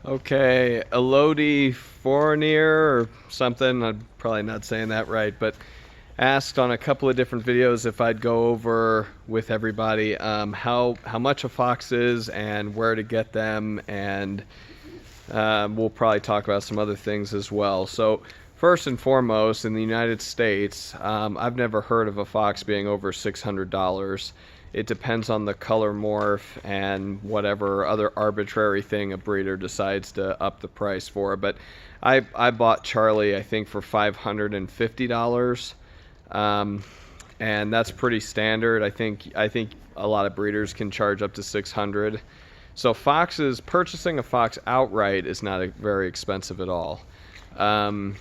Okay, Elodie Fournier or something. I'm probably not saying that right, but asked on a couple of different videos if I'd go over with everybody how much a fox is and where to get them, and we'll probably talk about some other things as well. So first and foremost, in the United States, I've never heard of a fox being over $600. It depends on the color morph and whatever other arbitrary thing a breeder decides to up the price for. But I bought Charlie, I think, for $550. And that's pretty standard. I think a lot of breeders can charge up to 600. So foxes, purchasing a fox outright is not very expensive at all. But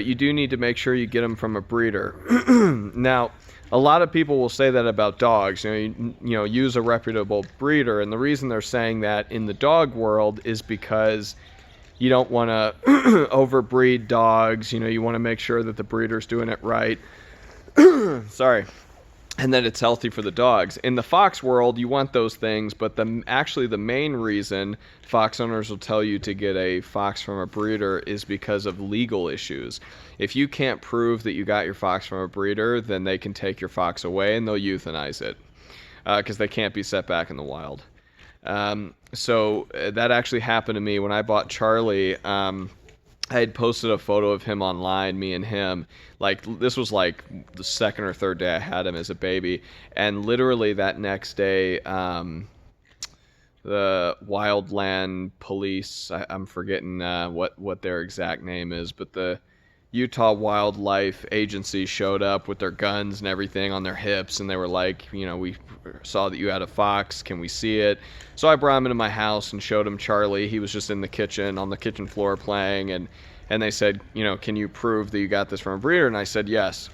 you do need to make sure you get them from a breeder. Now, a lot of people will say that about dogs. You know, use a reputable breeder, and the reason they're saying that in the dog world is because you don't want to overbreed dogs. You know, you want to make sure that the breeder's doing it right. Sorry. And that it's healthy for the dogs. In the fox world, you want those things, but actually the main reason fox owners will tell you to get a fox from a breeder is because of legal issues. If you can't prove that you got your fox from a breeder, then they can take your fox away and they'll euthanize it because they can't be set back in the wild. So that actually happened to me when I bought Charlie. I had posted a photo of him online, me and him. Like, this was like the second or third day I had him as a baby. And literally that next day, the Wildland Police, I'm forgetting what their exact name is, but the Utah Wildlife Agency showed up with their guns and everything on their hips, and they were like, you know, we saw that you had a fox, can we see it? So I brought him into my house and showed him Charlie. He was just in the kitchen, on the kitchen floor playing, and they said, you know, can you prove that you got this from a breeder? And I said, yes.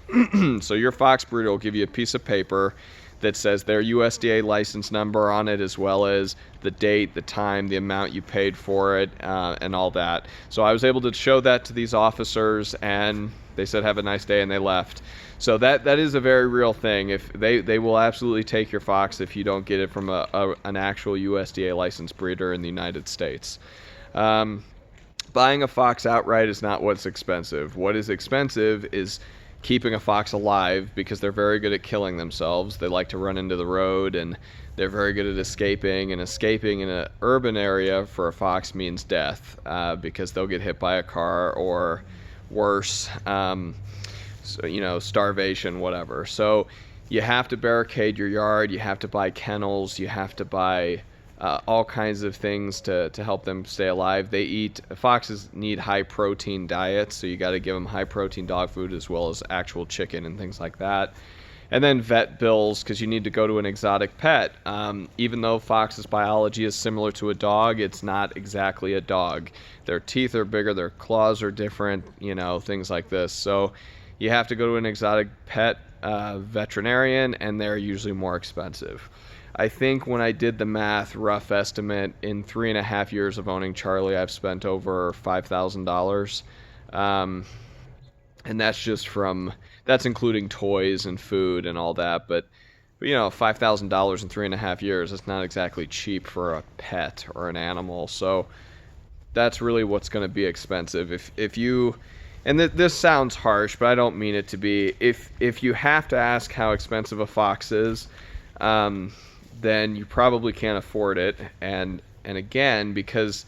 So your fox breeder will give you a piece of paper that says their USDA license number on it, as well as the date, the time, the amount you paid for it, and all that. So I was able to show that to these officers, and they said, have a nice day, and they left. So that is a very real thing. If they will absolutely take your fox if you don't get it from an actual USDA licensed breeder in the United States. Buying a fox outright is not what's expensive. What is expensive is keeping a fox alive, because they're very good at killing themselves. They like to run into the road, and they're very good at escaping. And escaping in an urban area for a fox means death, because they'll get hit by a car or worse, so, you know, starvation, whatever. So you have to barricade your yard. You have to buy kennels. You have to buy all kinds of things to help them stay alive. Foxes need high protein diets, so you got to give them high protein dog food as well as actual chicken and things like that. And then vet bills, because you need to go to an exotic pet. Even though fox's biology is similar to a dog, it's not exactly a dog. Their teeth are bigger, their claws are different, you know, things like this. So you have to go to an exotic pet veterinarian, and they're usually more expensive. I think when I did the math, rough estimate, in 3.5 years of owning Charlie, I've spent over $5,000. And that's including toys and food and all that. But you know, $5,000 in 3.5 years, that's not exactly cheap for a pet or an animal. So that's really what's going to be expensive. If you, and this sounds harsh, but I don't mean it to be, if you have to ask how expensive a fox is, then you probably can't afford it. And again, because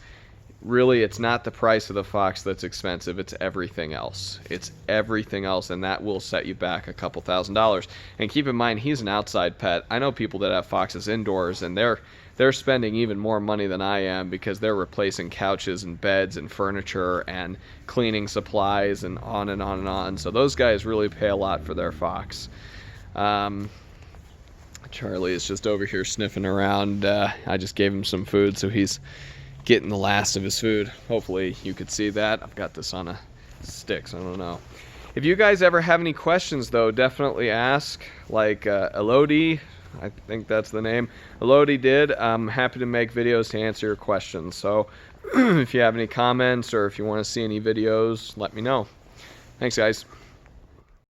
really it's not the price of the fox that's expensive, it's everything else. It's everything else, and that will set you back a couple $1,000s. And keep in mind, he's an outside pet. I know people that have foxes indoors, and they're spending even more money than I am, because they're replacing couches and beds and furniture and cleaning supplies and on and on and on. So those guys really pay a lot for their fox. Charlie is just over here sniffing around. I just gave him some food, so he's getting the last of his food. Hopefully you could see that. I've got this on a stick, so I don't know. If you guys ever have any questions, though, definitely ask. Like Elodie, I think that's the name. Elodie did. I'm happy to make videos to answer your questions. So if you have any comments or if you want to see any videos, let me know. Thanks, guys.